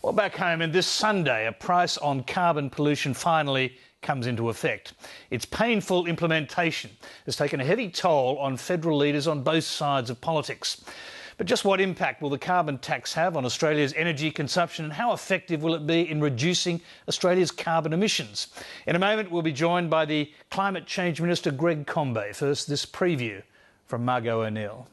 Well, back home, and this Sunday, a price on carbon pollution finally comes into effect. Its painful implementation has taken a heavy toll on federal leaders on both sides of politics. But just what impact will the carbon tax have on Australia's energy consumption, and how effective will it be in reducing Australia's carbon emissions? In a moment, we'll be joined by the Climate Change Minister, Greg Combet. First, this preview from Margot O'Neill.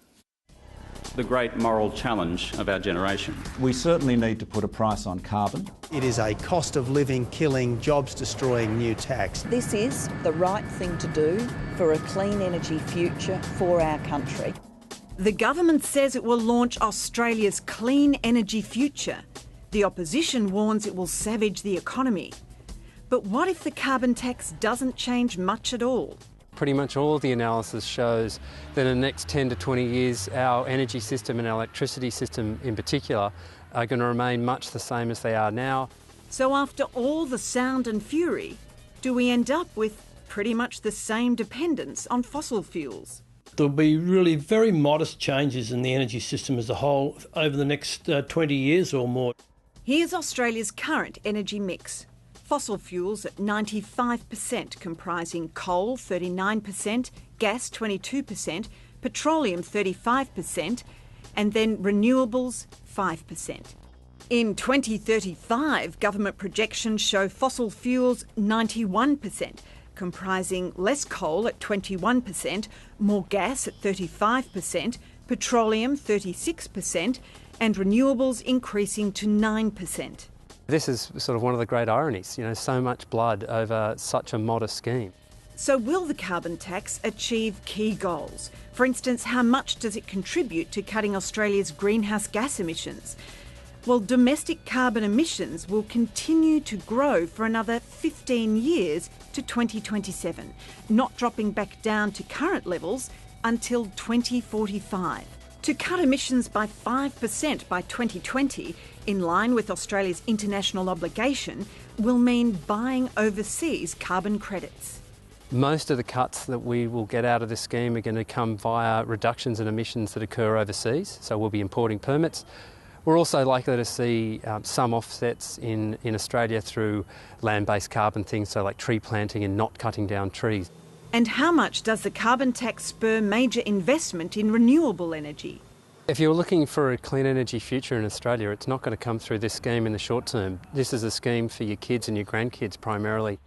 The great moral challenge of our generation. We certainly need to put a price on carbon. It is a cost of living, killing, jobs destroying new tax. This is the right thing to do for a clean energy future for our country. The government says it will launch Australia's clean energy future. The opposition warns it will savage the economy. But what if the carbon tax doesn't change much at all? Pretty much all of the analysis shows that in the next 10 to 20 years, our energy system and our electricity system in particular are going to remain much the same as they are now. So after all the sound and fury, do we end up with pretty much the same dependence on fossil fuels? There'll be really very modest changes in the energy system as a whole over the next 20 years or more. Here's Australia's current energy mix. Fossil fuels at 95%, comprising coal 39%, gas 22%, petroleum 35%, and then renewables 5%. In 2035, government projections show fossil fuels 91%, comprising less coal at 21%, more gas at 35%, petroleum 36%, and renewables increasing to 9%. This is sort of one of the great ironies, so much blood over such a modest scheme. So will the carbon tax achieve key goals? For instance, how much does it contribute to cutting Australia's greenhouse gas emissions? Well, domestic carbon emissions will continue to grow for another 15 years to 2027, not dropping back down to current levels until 2045. To cut emissions by 5% by 2020, in line with Australia's international obligation, will mean buying overseas carbon credits. Most of the cuts that we will get out of this scheme are going to come via reductions in emissions that occur overseas, so we'll be importing permits. We're also likely to see some offsets in Australia through land-based carbon things, so like tree planting and not cutting down trees. And how much does the carbon tax spur major investment in renewable energy? If you're looking for a clean energy future in Australia, it's not going to come through this scheme in the short term. This is a scheme for your kids and your grandkids primarily.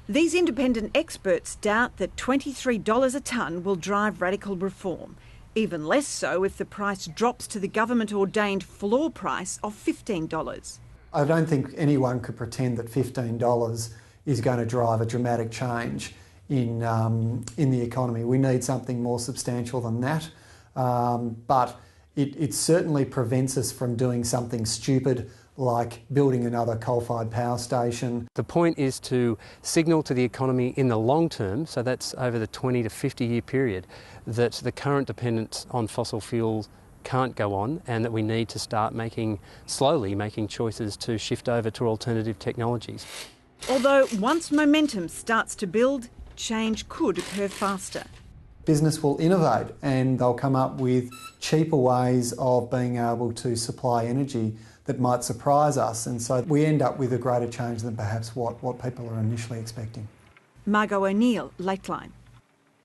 These independent experts doubt that $23 a tonne will drive radical reform. Even less so if the price drops to the government-ordained floor price of $15. I don't think anyone could pretend that $15 is going to drive a dramatic change in the economy. We need something more substantial than that. But it certainly prevents us from doing something stupid like building another coal-fired power station. The point is to signal to the economy in the long term, so that's over the 20 to 50 year period, that the current dependence on fossil fuels can't go on and that we need to start slowly making choices to shift over to alternative technologies. Although once momentum starts to build, change could occur faster. Business will innovate and they'll come up with cheaper ways of being able to supply energy that might surprise us, and so we end up with a greater change than perhaps what people are initially expecting. Margot O'Neill, Lateline.